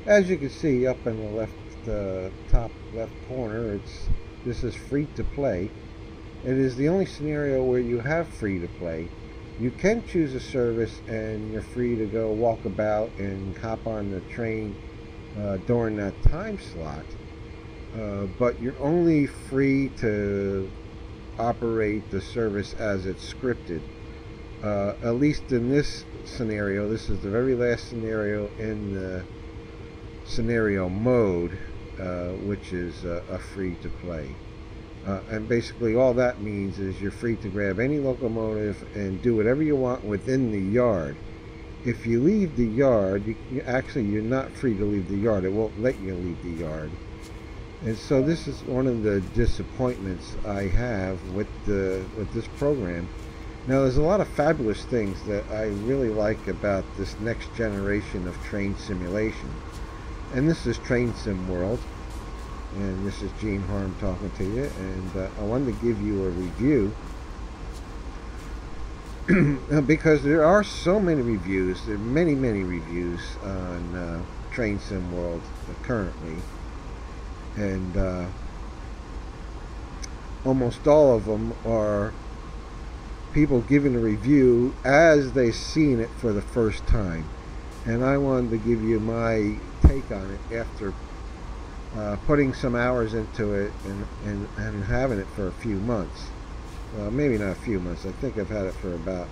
As you can see up in the left top left corner, this is free to play. It is the only scenario where you have free to play. You can choose a service and you're free to go walk about and hop on the train during that time slot. But you're only free to operate the service as it's scripted. At least in this scenario, this is the very last scenario in the scenario mode, which is a free to play. And basically all that means is you're free to grab any locomotive and do whatever you want within the yard. If you leave the yard, you're not free to leave the yard. It won't let you leave the yard. And so this is one of the disappointments I have with this program. Now there's a lot of fabulous things that I really like about this next generation of train simulation. And this is Train Sim World. And this is Gene Harm talking to you, and I wanted to give you a review because there are so many reviews. There are many reviews on Train Sim World currently, and almost all of them are people giving a review as they've seen it for the first time. And I wanted to give you my take on it after putting some hours into it and having it for a few months. Maybe not a few months. I think I've had it for about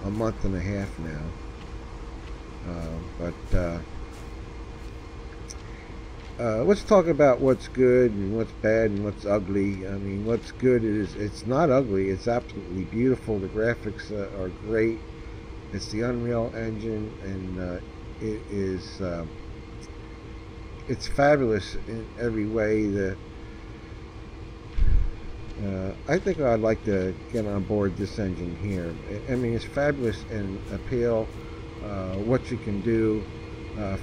a month and a half now. Let's talk about what's good and what's bad and what's ugly. I mean, what's good is it's not ugly. It's absolutely beautiful. The graphics are great. It's the Unreal Engine, and it is it's fabulous in every way. I think I'd like to get on board this engine here. I mean, it's fabulous in appeal, what you can do,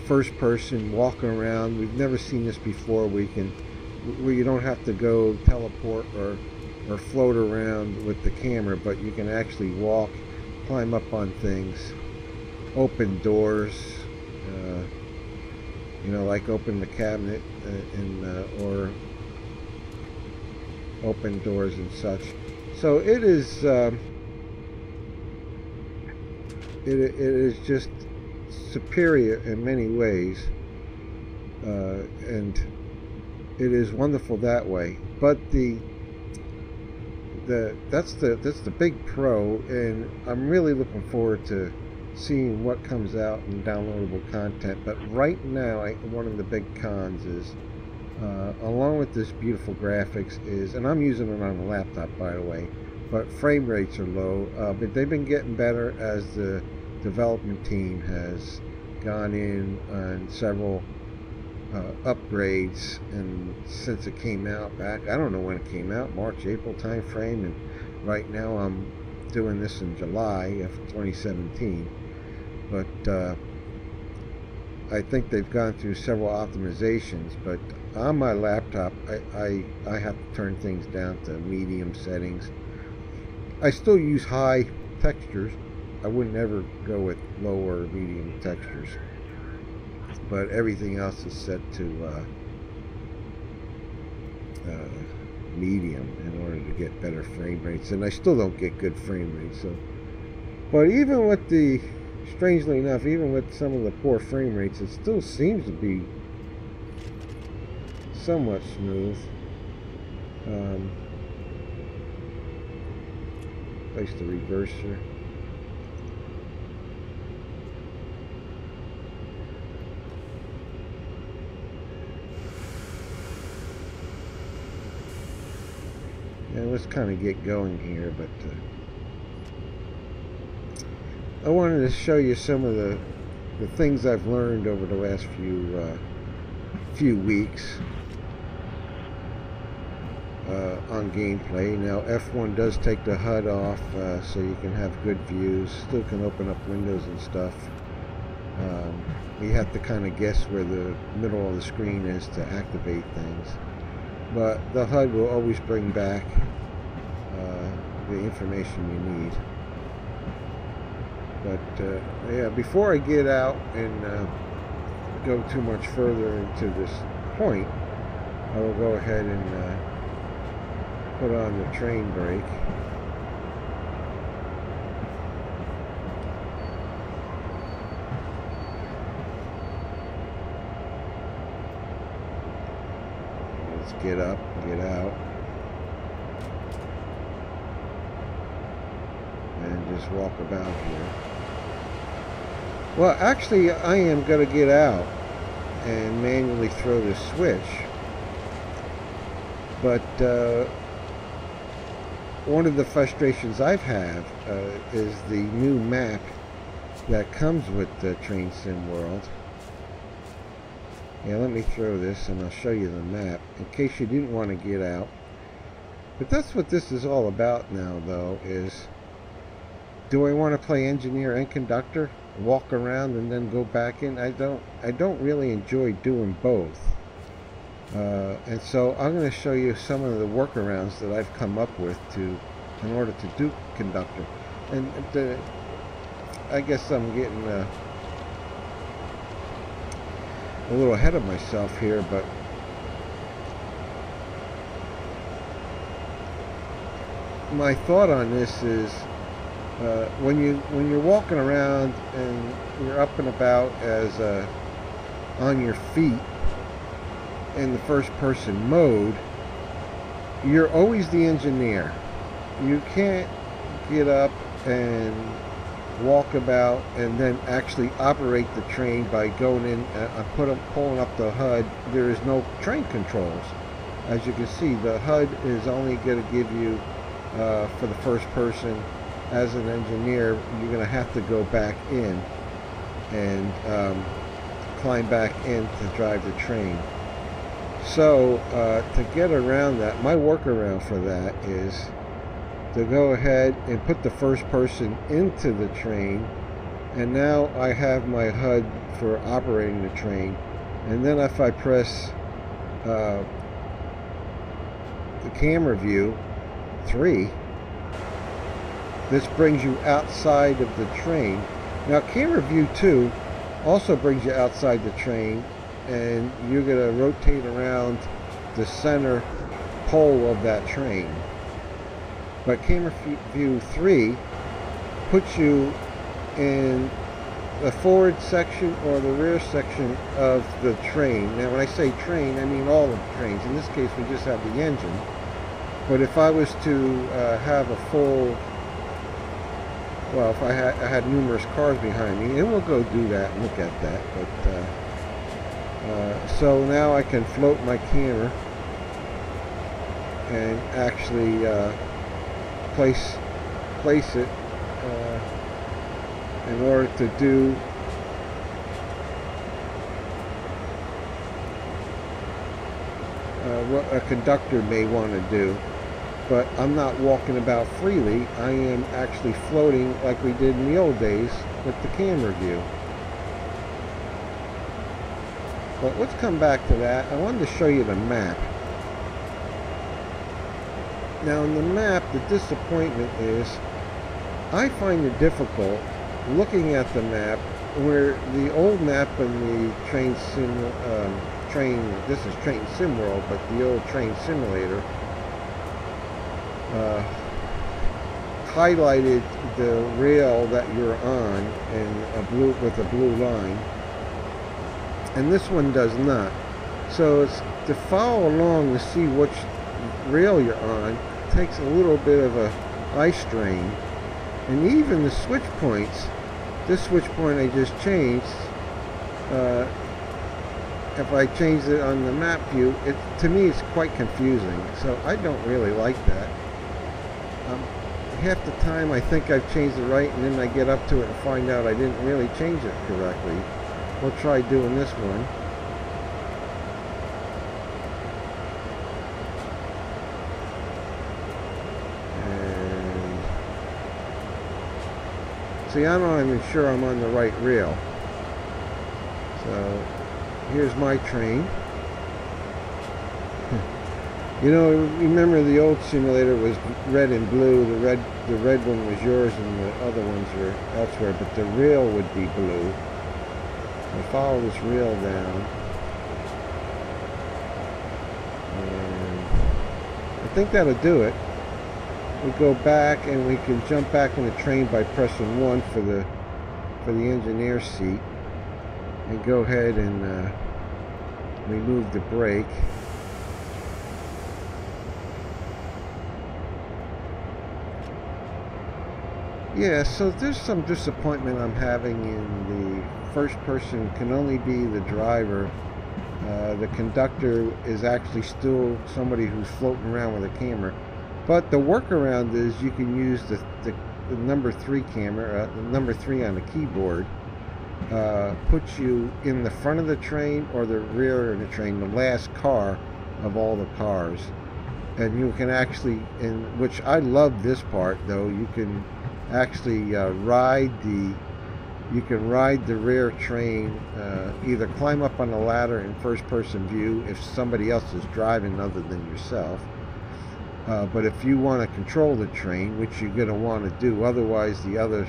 first person, walking around. We've never seen this before. Where you don't have to go teleport or float around with the camera, but you can actually walk, climb up on things, open doors, like open the cabinet or open doors and such. So it is it is just superior in many ways, and it is wonderful that way. But that's the big pro, and I'm really looking forward to seeing what comes out in downloadable content. But right now, one of the big cons is, along with this beautiful graphics, and I'm using it on a laptop, by the way, but frame rates are low. But they've been getting better as the development team has gone in on several upgrades, and since it came out back, I don't know when it came out, March, April time frame, and right now I'm doing this in July of 2017. But I think they've gone through several optimizations. But on my laptop, I have to turn things down to medium settings. I still use high textures. I wouldn't ever go with low or medium textures. But everything else is set to medium in order to get better frame rates. And I still don't get good frame rates. So, but even with strangely enough, even with some of the poor frame rates, it still seems to be somewhat smooth. Place the reverser. Yeah, let's kind of get going here, but I wanted to show you some of the things I've learned over the last few weeks on gameplay. Now F1 does take the HUD off, so you can have good views. Still can open up windows and stuff. You have to kind of guess where the middle of the screen is to activate things. But the HUD will always bring back the information you need. But yeah, before I get out and go too much further into this point, I will go ahead and put on the train brake. Let's get up, get out, and just walk about here. Well, actually, I am going to get out and manually throw the switch. But one of the frustrations I've had is the new map that comes with the Train Sim World. Yeah, let me throw this and I'll show you the map in case you didn't want to get out. But that's what this is all about now, though, is do I want to play engineer and conductor, walk around and then go back in? I don't really enjoy doing both. And so I'm going to show you some of the workarounds that I've come up with in order to do conductor. And I guess I'm getting a little ahead of myself here, but my thought on this is when you're walking around and you're up and about as on your feet in the first person mode, you're always the engineer. You can't get up and walk about and then actually operate the train by going in and pulling up the HUD. There is no train controls. As you can see, the HUD is only going to give you for the first person. As an engineer, you're going to have to go back in and climb back in to drive the train. So to get around that, my workaround for that is to go ahead and put the first person into the train, and now I have my HUD for operating the train. And then if I press the camera view 3, this brings you outside of the train. Now camera view 2 also brings you outside the train, and you're going to rotate around the center pole of that train. But camera view 3 puts you in the forward section or the rear section of the train. Now when I say train, I mean all of the trains. In this case we just have the engine. But if I was to have a full, well, if I had numerous cars behind me, and we'll go do that and look at that. But so now I can float my camera and actually place it in order to do what a conductor may want to do. But I'm not walking about freely. I am actually floating like we did in the old days with the camera view. But let's come back to that. I wanted to show you the map. Now in the map, the disappointment is I find it difficult looking at the map where the old map in the Train Sim World, but the old Train Simulator highlighted the rail that you're on in with a blue line, and this one does not. So it's to follow along to see which rail you're on takes a little bit of a eye strain. And even the switch points, this switch point I just changed, if I change it on the map view, to me it's quite confusing. So I don't really like that. Half the time I think I've changed it right, and then I get up to it and find out I didn't really change it correctly. We'll try doing this one. And see, I'm not even sure I'm on the right rail. So here's my train. You know, remember the old simulator was red and blue. The red one was yours and the other ones were elsewhere, but the rail would be blue. We follow this rail down, and I think that'll do it. We go back and we can jump back in the train by pressing 1 for the engineer seat, and go ahead and remove the brake. Yeah, so there's some disappointment I'm having in the first person can only be the driver. The conductor is actually still somebody who's floating around with a camera. But the workaround is you can use the number 3 camera, the number 3 on the keyboard, puts you in the front of the train or the rear of the train, the last car of all the cars. And you can actually, which I love this part though, you can actually ride the rear train, either climb up on the ladder in first person view if somebody else is driving other than yourself. But if you want to control the train, which you're going to want to do, otherwise the other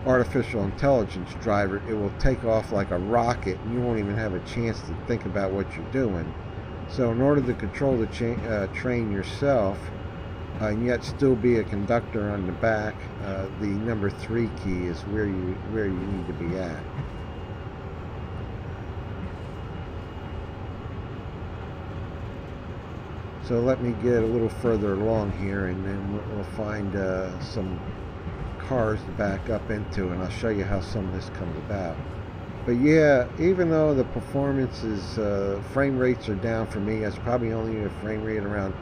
artificial intelligence driver, it will take off like a rocket and you won't even have a chance to think about what you're doing. So in order to control the train yourself, and yet still be a conductor on the back, the number 3 key is where you need to be at. So let me get a little further along here, and then we'll find some cars to back up into, and I'll show you how some of this comes about. But yeah, even though the performance is, frame rates are down for me, it's probably only a frame rate around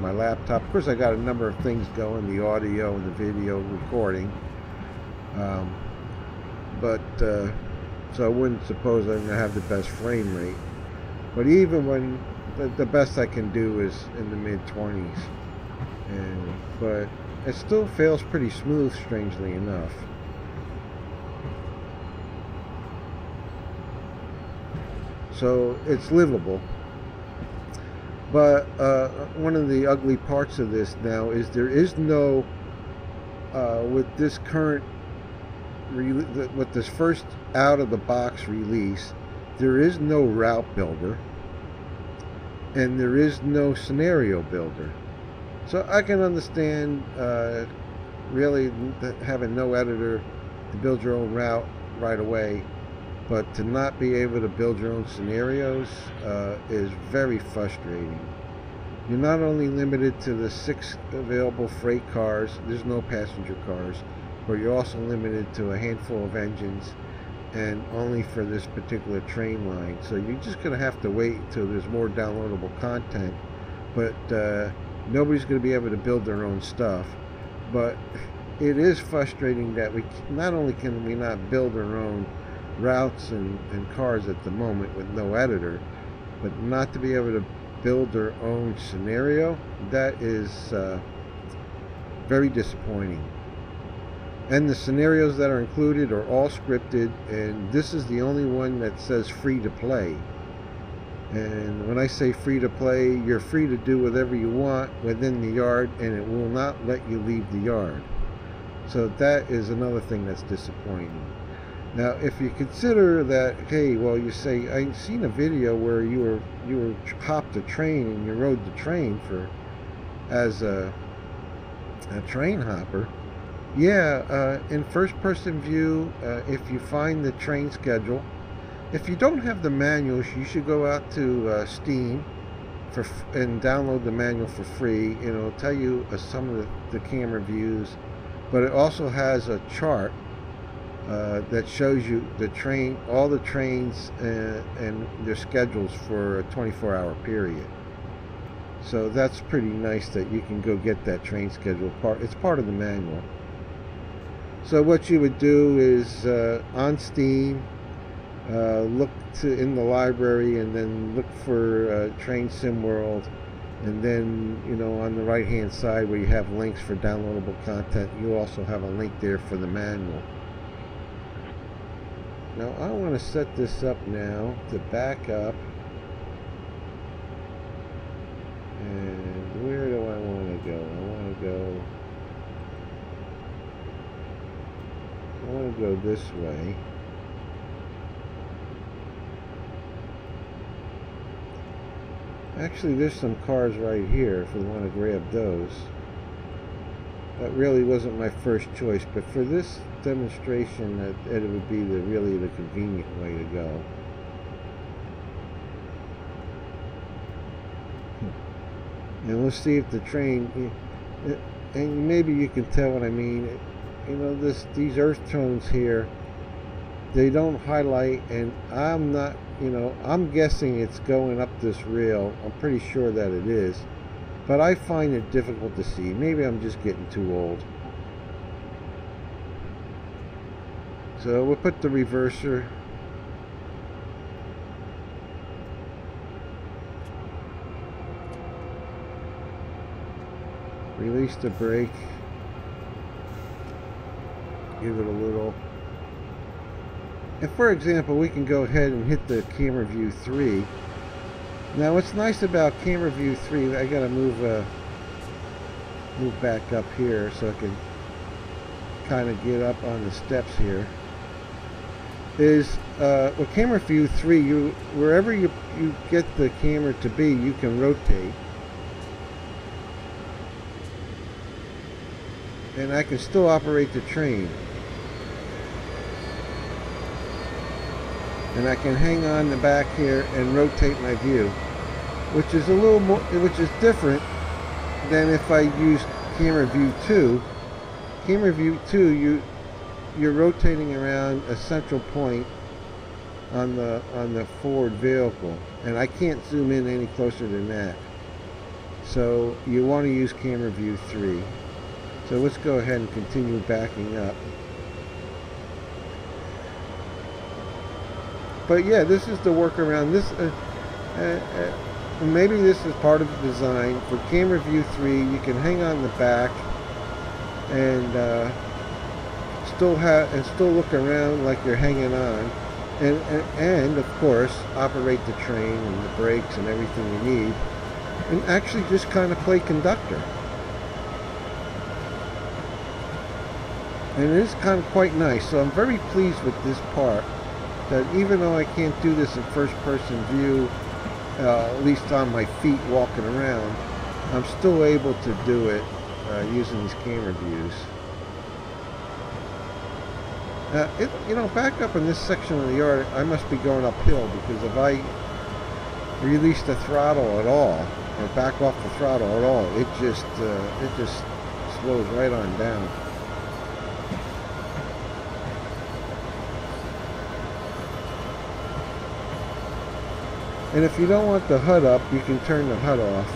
my laptop. Of course, I got a number of things going, the audio and the video recording. So I wouldn't suppose I'm going to have the best frame rate. But even when the best I can do is in the mid-20s. But it still feels pretty smooth, strangely enough. So it's livable. But one of the ugly parts of this now is there is no, with this current, with this first out-of-the-box release, there is no route builder, and there is no scenario builder. So I can understand really having no editor to build your own route right away, but to not be able to build your own scenarios is very frustrating. You're not only limited to the 6 available freight cars, there's no passenger cars, but you're also limited to a handful of engines, and only for this particular train line. So you're just going to have to wait until there's more downloadable content, but nobody's going to be able to build their own stuff. But it is frustrating that we not only can we not build our own routes and cars at the moment with no editor, but not to be able to build their own scenario. That is very disappointing. And the scenarios that are included are all scripted, and this is the only one that says free to play. And when I say free to play, you're free to do whatever you want within the yard, and it will not let you leave the yard. So that is another thing that's disappointing. Now, if you consider that, hey, well, you say, I've seen a video where you were hopped a train and you rode the train as a train hopper. Yeah, in first-person view, if you find the train schedule, if you don't have the manuals, you should go out to Steam and download the manual for free. It'll tell you some of the camera views, but it also has a chart that shows you all the trains and their schedules for a 24-hour period. So that's pretty nice that you can go get that train schedule. It's part of the manual. So what you would do is on Steam, look in the library, and then look for Train Sim World, and then on the right hand side where you have links for downloadable content, you also have a link there for the manual. Now I want to set this up now to back up, and where do I want to go? I want to go this way. Actually, there's some cars right here if we want to grab those. That really wasn't my first choice, but for this demonstration, it would be really the convenient way to go. And let's see if the train, and maybe you can tell what I mean. You know, these earth tones here, they don't highlight, and I'm not, you know, I'm guessing it's going up this rail. I'm pretty sure that it is, but I find it difficult to see. Maybe I'm just getting too old. So we'll put the reverser. Release the brake. Give it a little. And for example, we can go ahead and hit the camera view 3. Now what's nice about camera view 3, I gotta move back up here so I can kind of get up on the steps here, is with camera view 3, wherever you get the camera to be, you can rotate. And I can still operate the train. And I can hang on the back here and rotate my view, which is a little more, which is different than if I use camera view 2. Camera view 2, you're rotating around a central point on the forward vehicle, and I can't zoom in any closer than that. So you want to use camera view 3. So let's go ahead and continue backing up. But yeah, this is the workaround. This maybe this is part of the design. For camera view 3, you can hang on the back and still look around like you're hanging on, and of course operate the train and the brakes and everything you need, and actually just kind of play conductor. And it is kind of quite nice. So I'm very pleased with this part, that even though I can't do this in first person view, at least on my feet walking around, I'm still able to do it using these camera views. You know, back up in this section of the yard, I must be going uphill, because if I release the throttle at all, or back off the throttle at all, it just slows right on down. And if you don't want the HUD up, you can turn the HUD off.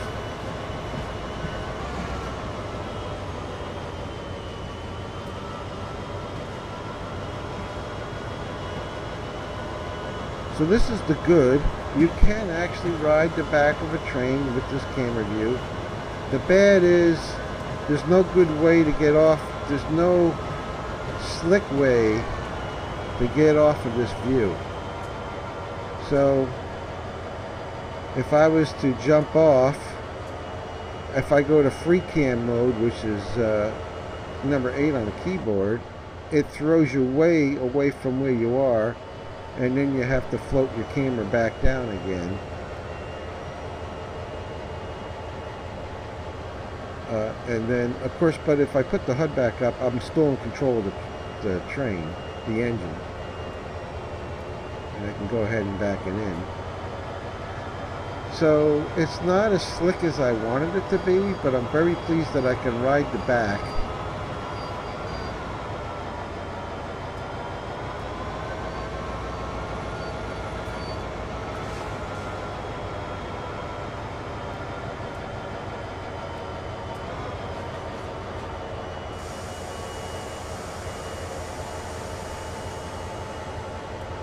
So this is the good. You can actually ride the back of a train with this camera view. The bad is there's no good way to get off. There's no slick way to get off of this view. So if I was to jump off, if I go to free cam mode, which is number 8 on the keyboard, it throws you way away from where you are, and then you have to float your camera back down again. And then, of course, but if I put the HUD back up, I'm still in control of the train, the engine. And I can go ahead and back it in. So it's not as slick as I wanted it to be, but I'm very pleased that I can ride the back.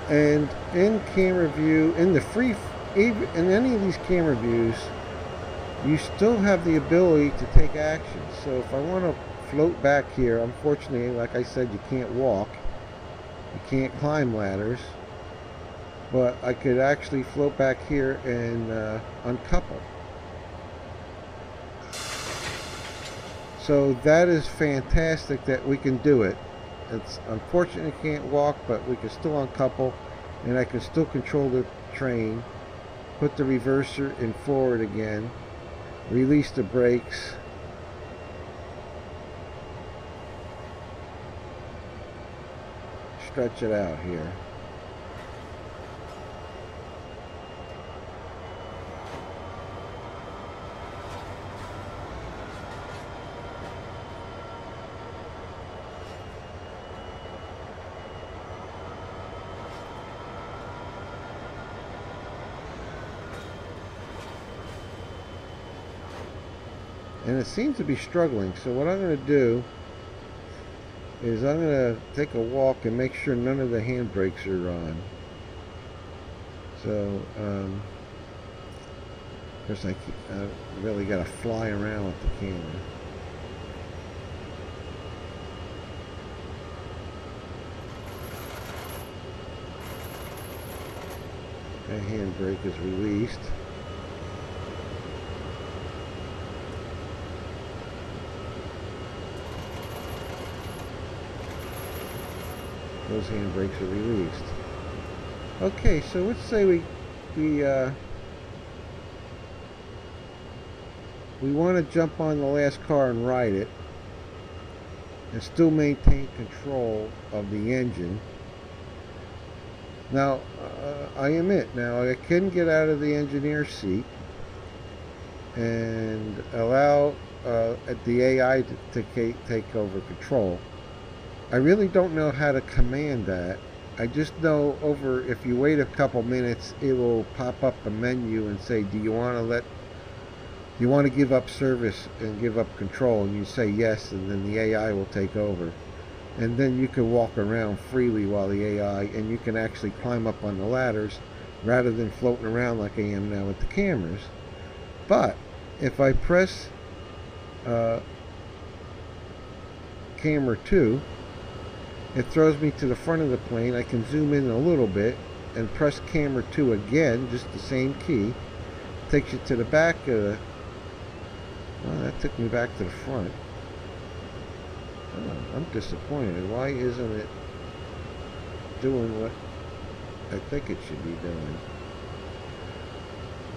And in camera view, in the free, in any of these camera views, you still have the ability to take action. So if I want to float back here, unfortunately, like I said, you can't walk, you can't climb ladders, but I could actually float back here and uncouple. So that is fantastic that we can do it. It's unfortunate it can't walk, but we can still uncouple, and I can still control the train. Put the reverser in forward again. Release the brakes. Stretch it out here. And it seems to be struggling, so what I'm going to do is I'm going to take a walk and make sure none of the handbrakes are on. So, of course I really got to fly around with the camera. That handbrake is released. Those handbrakes are released. Okay, so let's say we want to jump on the last car and ride it and still maintain control of the engine. Now, I admit, now I can get out of the engineer seat and allow the AI to take over control. I really don't know how to command that. I just know if you wait a couple minutes, it will pop up a menu and say, do you want to give up service and give up control? And you say yes, and then the AI will take over. And then you can walk around freely while the AI, and you can actually climb up on the ladders rather than floating around like I am now with the cameras. But if I press camera 2, it throws me to the front of the plane. I can zoom in a little bit and press camera 2 again, just the same key. Takes you to the back of the... Well, that took me back to the front. Oh, I'm disappointed. Why isn't it doing what I think it should be doing?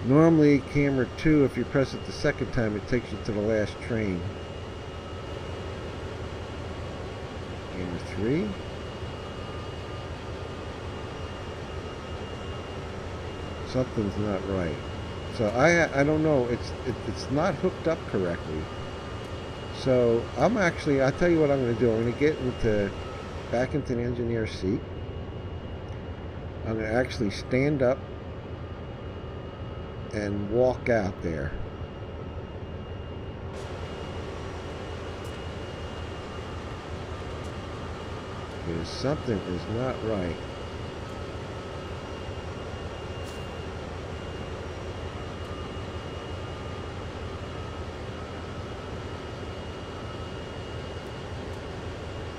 Normally, camera 2, if you press it the second time, it takes you to the last train. Camera 3. Something's not right. So I don't know. It's not hooked up correctly. So I'll tell you what I'm going to do. I'm going to get back into the engineer seat. I'm going to actually stand up and walk out there. Because something is not right.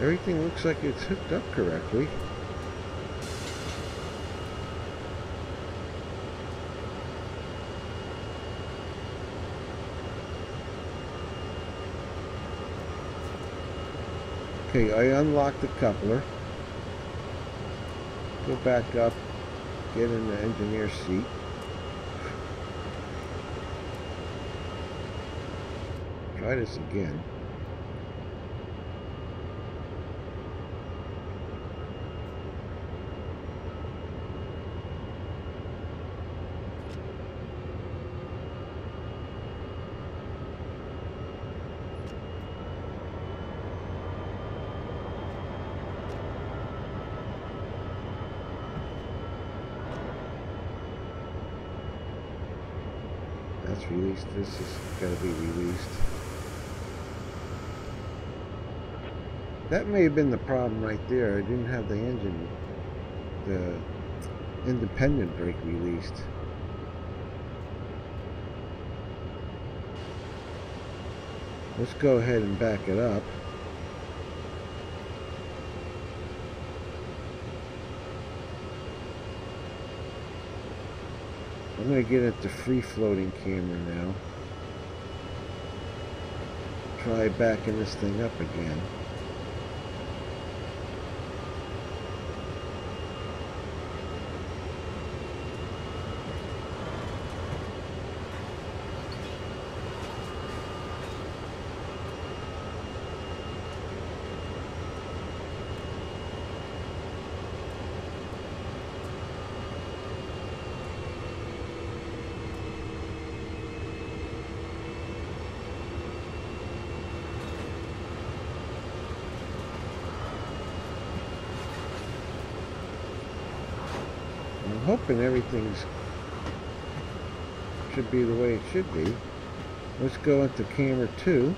Everything looks like it's hooked up correctly. Okay, I unlocked the coupler. Go back up, get in the engineer seat. Try this again. That's released. This is got to be released. That may have been the problem right there. I didn't have the independent brake released. Let's go ahead and back it up. I'm going to get at the free-floating camera now. Try backing this thing up again. I'm hoping everything's should be the way it should be. Let's go into camera 2,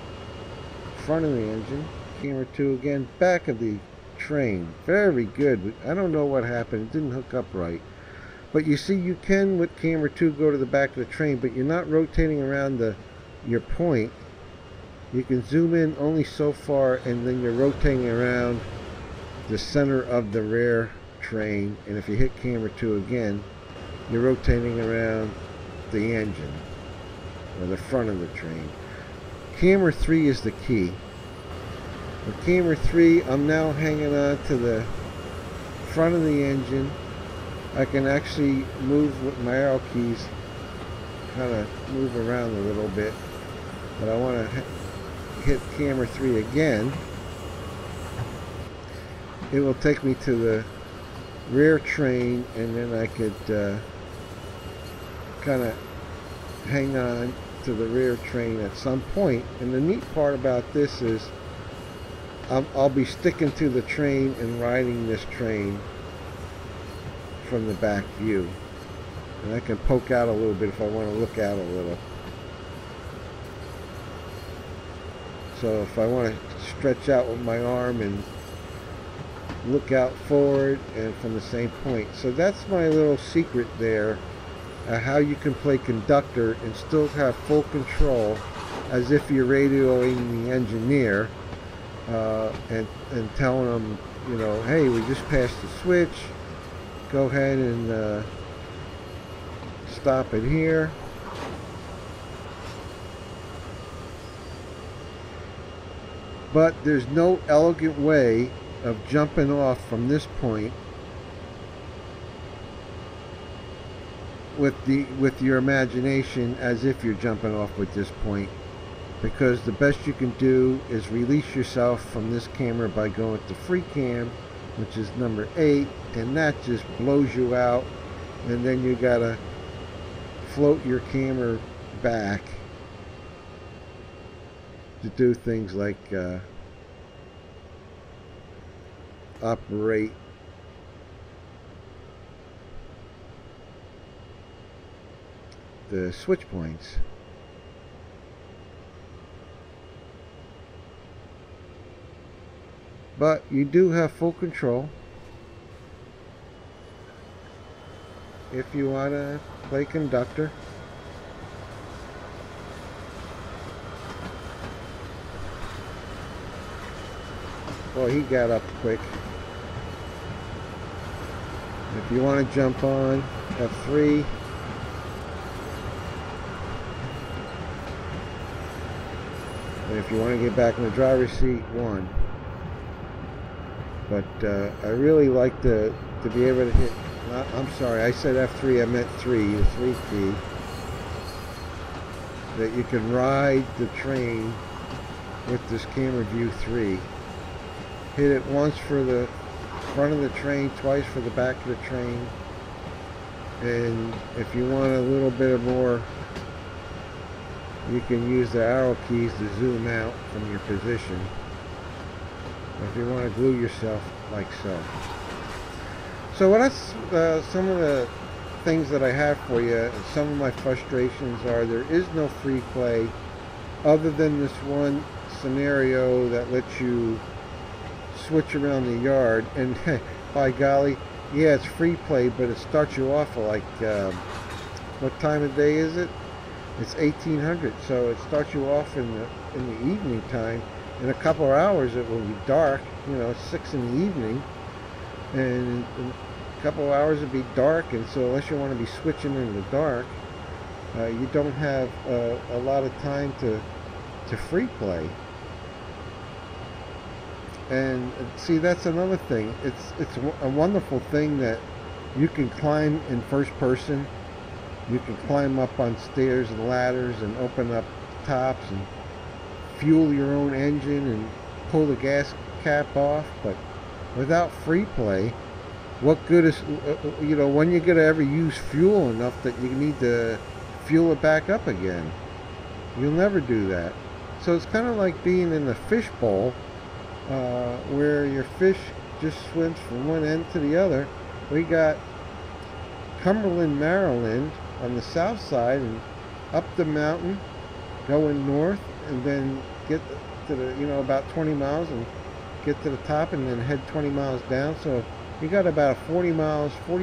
front of the engine. Camera 2 again, back of the train. Very good. I don't know what happened. It didn't hook up right. But you see, you can with camera 2 go to the back of the train, but you're not rotating around your point. You can zoom in only so far, and then you're rotating around the center of the rear train. And if you hit camera 2 again, you're rotating around the engine or the front of the train. Camera 3 is the key. With camera 3, I'm now hanging on to the front of the engine. I can actually move with my arrow keys, kind of move around a little bit, but I want to hit camera 3 again. It will take me to the rear train, and then I could kind of hang on to the rear train at some point. And the neat part about this is I'll be sticking to the train and riding this train from the back view, and I can poke out a little bit if I want to look out a little. So if I want to stretch out with my arm and look out forward and from the same point. So that's my little secret there, how you can play conductor and still have full control as if you're radioing the engineer and telling them, you know, hey, we just passed the switch, go ahead and stop it here. But there's no elegant way of jumping off from this point with your imagination as if you're jumping off with this point, because the best you can do is release yourself from this camera by going to free cam, which is number 8, and that just blows you out, and then you gotta float your camera back to do things like operate the switch points. But you do have full control if you want to play conductor. Well, he got up quick. If you want to jump on F3, and if you want to get back in the driver's seat, 1. But I really like to be able to hit, I'm sorry, I said F3, I meant 3, the 3 key. That you can ride the train with this camera view 3. Hit it once for the front of the train, twice for the back of the train. And if you want a little bit of more, you can use the arrow keys to zoom out from your position. If you want to glue yourself like so. So that's some of the things that I have for you. Some of my frustrations are there is no free play other than this one scenario that lets you switch around the yard, and by golly, yeah, it's free play, but it starts you off at like what time of day is it? It's 1800, so it starts you off in the evening time. In a couple of hours it will be dark, you know, 6 in the evening, and in a couple of hours it'll be dark, and so unless you want to be switching in the dark, you don't have a lot of time to free play. And see, that's another thing. It's a wonderful thing that you can climb in first person. You can climb up on stairs and ladders and open up tops and fuel your own engine and pull the gas cap off. But without free play, what good is, you know, when you're going to ever use fuel enough that you need to fuel it back up again? You'll never do that. So it's kind of like being in a fishbowl, where your fish just swims from one end to the other. We got Cumberland, Maryland on the south side and up the mountain, going north, and then get to the, about 20 miles and get to the top, and then head 20 miles down. So you got about a 40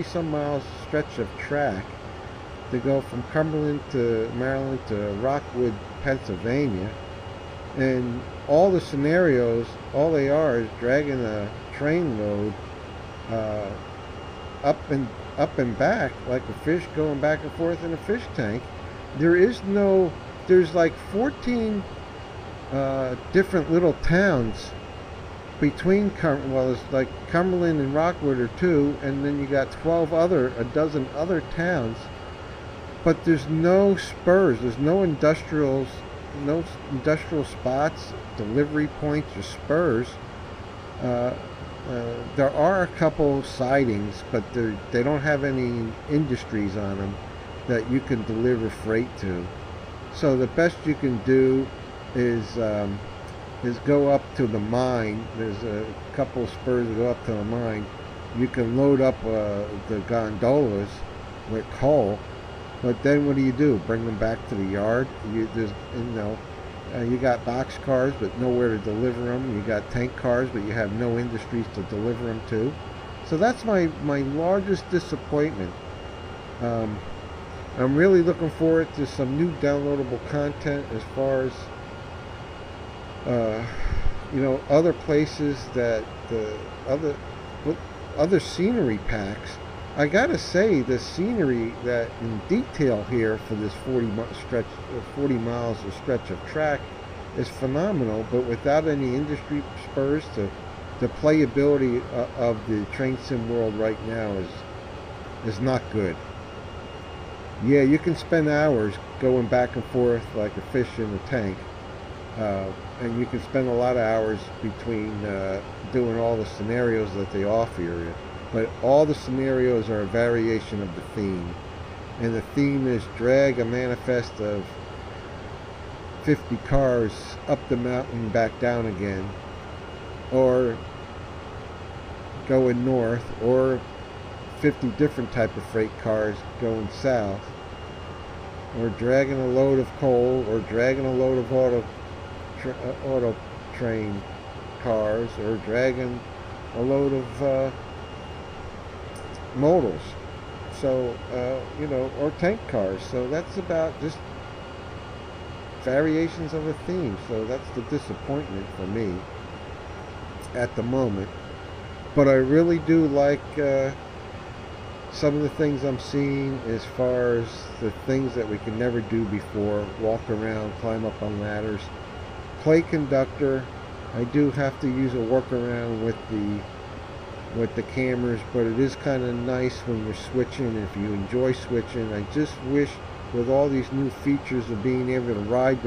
some miles stretch of track to go from Cumberland to Maryland to Rockwood, Pennsylvania. And all the scenarios, all they are is dragging a train load up and back like a fish going back and forth in a fish tank. There's like 14 different little towns between it's like Cumberland and Rockwood are two, and then you got a dozen other towns, but there's no spurs, there's no industrial spots, delivery points, or spurs. There are a couple sidings, but they don't have any industries on them that you can deliver freight to. So the best you can do is go up to the mine. There's a couple of spurs that go up to the mine. You can load up the gondolas with coal, but then what do? Bring them back to the yard? You got box cars, but nowhere to deliver them. You got tank cars, but you have no industries to deliver them to. So that's my largest disappointment. I'm really looking forward to some new downloadable content as far as other places that other scenery packs. I gotta say, the scenery that in detail here for this 40 miles of stretch of track is phenomenal, but without any industry spurs, the playability of the train sim world right now is not good. Yeah, you can spend hours going back and forth like a fish in a tank, and you can spend a lot of hours between doing all the scenarios that they offer you. But all the scenarios are a variation of the theme. And the theme is drag a manifest of 50 cars up the mountain back down again, or going north, or 50 different type of freight cars going south, or dragging a load of coal, or dragging a load of auto train cars, or dragging a load of modals, so or tank cars. So that's about just variations of a theme. So that's the disappointment for me at the moment. But I really do like some of the things I'm seeing as far as the things that we could never do before. Walk around, climb up on ladders, play conductor. I do have to use a workaround with the cameras, but it is kind of nice when you're switching, if you enjoy switching. I just wish with all these new features of being able to ride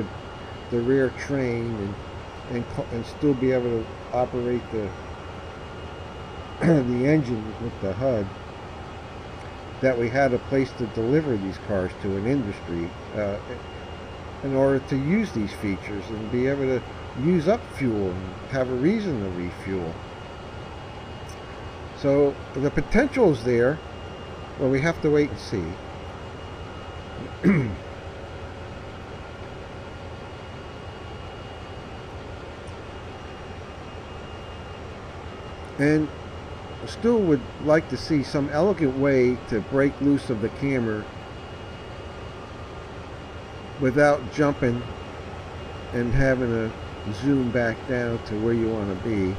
the rear train and still be able to operate the engine with the HUD, that we had a place to deliver these cars to, an industry, in order to use these features and be able to use up fuel and have a reason to refuel. So the potential is there, but we have to wait and see. And still would like to see some elegant way to break loose of the camera without jumping and having to zoom back down to where you want to be.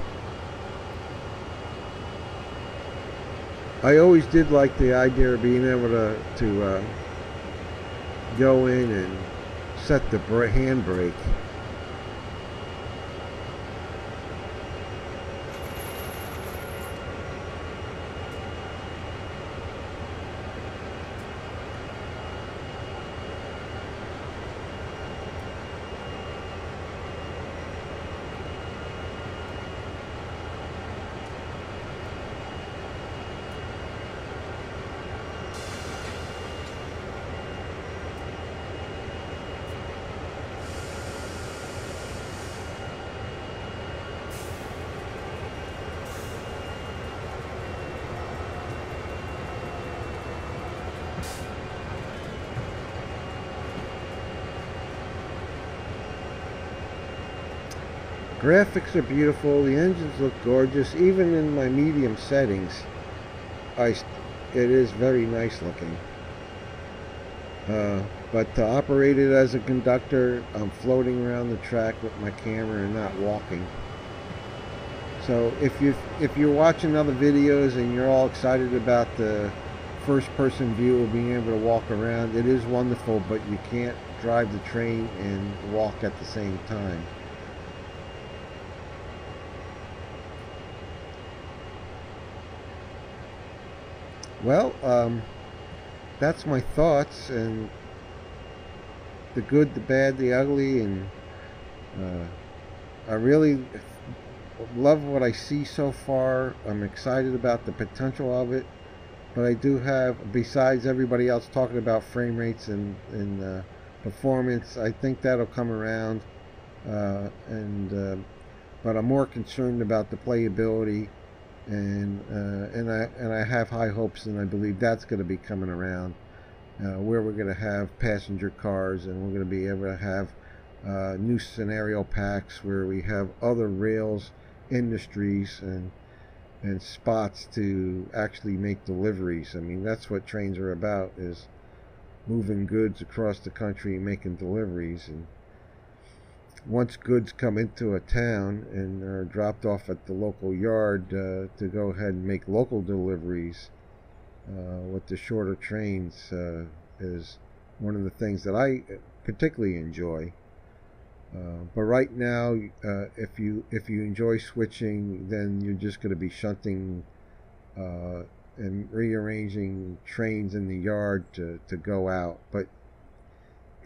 I always did like the idea of being able to go in and set the handbrake. Graphics are beautiful. The engines look gorgeous. Even in my medium settings, it is very nice looking. But to operate it as a conductor, I'm floating around the track with my camera and not walking. So if you're watching other videos and you're all excited about the first-person view of being able to walk around, it is wonderful, but you can't drive the train and walk at the same time. Well, that's my thoughts, and the good, the bad, the ugly, and I really love what I see so far. I'm excited about the potential of it, but I do have, besides everybody else talking about frame rates and performance, I think that'll come around, but I'm more concerned about the playability, and I have high hopes, and I believe that's going to be coming around, where we're going to have passenger cars, and we're going to be able to have new scenario packs where we have other rails industries and spots to actually make deliveries. I mean, that's what trains are about, is moving goods across the country and making deliveries. And once goods come into a town and are dropped off at the local yard, to go ahead and make local deliveries with the shorter trains is one of the things that I particularly enjoy. But right now, if you enjoy switching, then you're just going to be shunting and rearranging trains in the yard to go out. But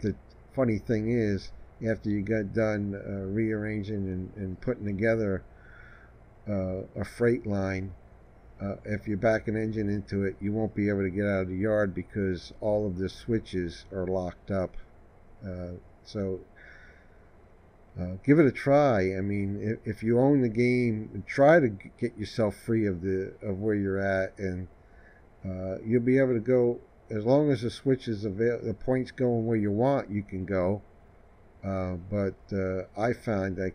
the funny thing is, after you get done rearranging and putting together a freight line, if you back an engine into it, you won't be able to get out of the yard because all of the switches are locked up. So give it a try. I mean, if you own the game, try to get yourself free of where you're at, and you'll be able to go as long as the switches the points going where you want. You can go, but I found that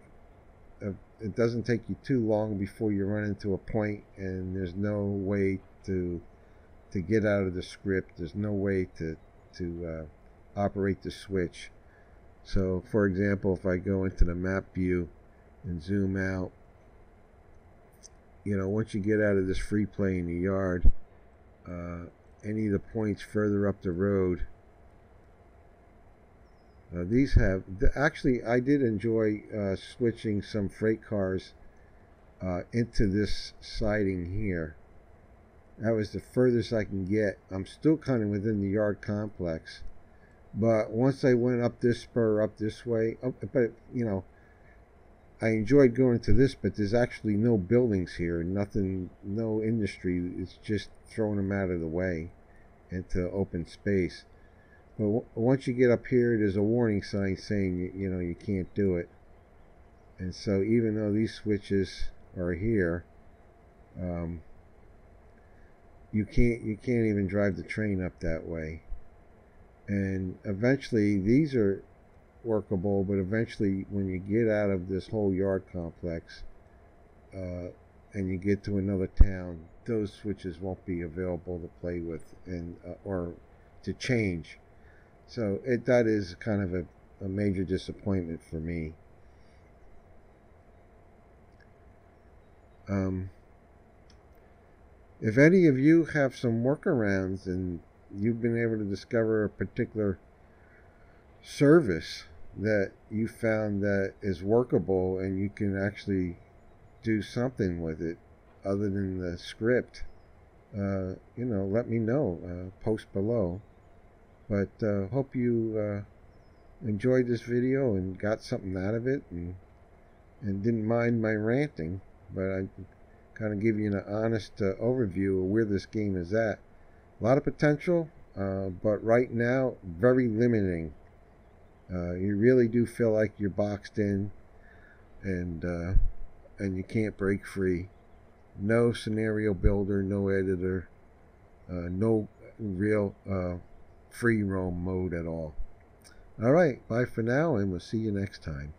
it doesn't take you too long before you run into a point, and there's no way to get out of the script. There's no way to operate the switch. So, for example, if I go into the map view and zoom out, once you get out of this free play in the yard, any of the points further up the road, these have, actually, I did enjoy switching some freight cars into this siding here. That was the furthest I can get. I'm still kind of within the yard complex. But once I went up this spur, up this way, but I enjoyed going to this, but there's actually no buildings here, nothing, no industry. It's just throwing them out of the way into open space. But once you get up here, there's a warning sign saying, you can't do it. And so even though these switches are here, you can't even drive the train up that way. And eventually, these are workable, but eventually when you get out of this whole yard complex and you get to another town, those switches won't be available to play with and or to change. So that is kind of a major disappointment for me. If any of you have some workarounds and you've been able to discover a particular service that you found that is workable and you can actually do something with it other than the script, let me know. Post below. But hope you enjoyed this video and got something out of it, and didn't mind my ranting. But I kind of give you an honest overview of where this game is at. A lot of potential, but right now, very limiting. You really do feel like you're boxed in, and you can't break free. No scenario builder, no editor, no real free roam mode at all. All right, bye for now, and we'll see you next time.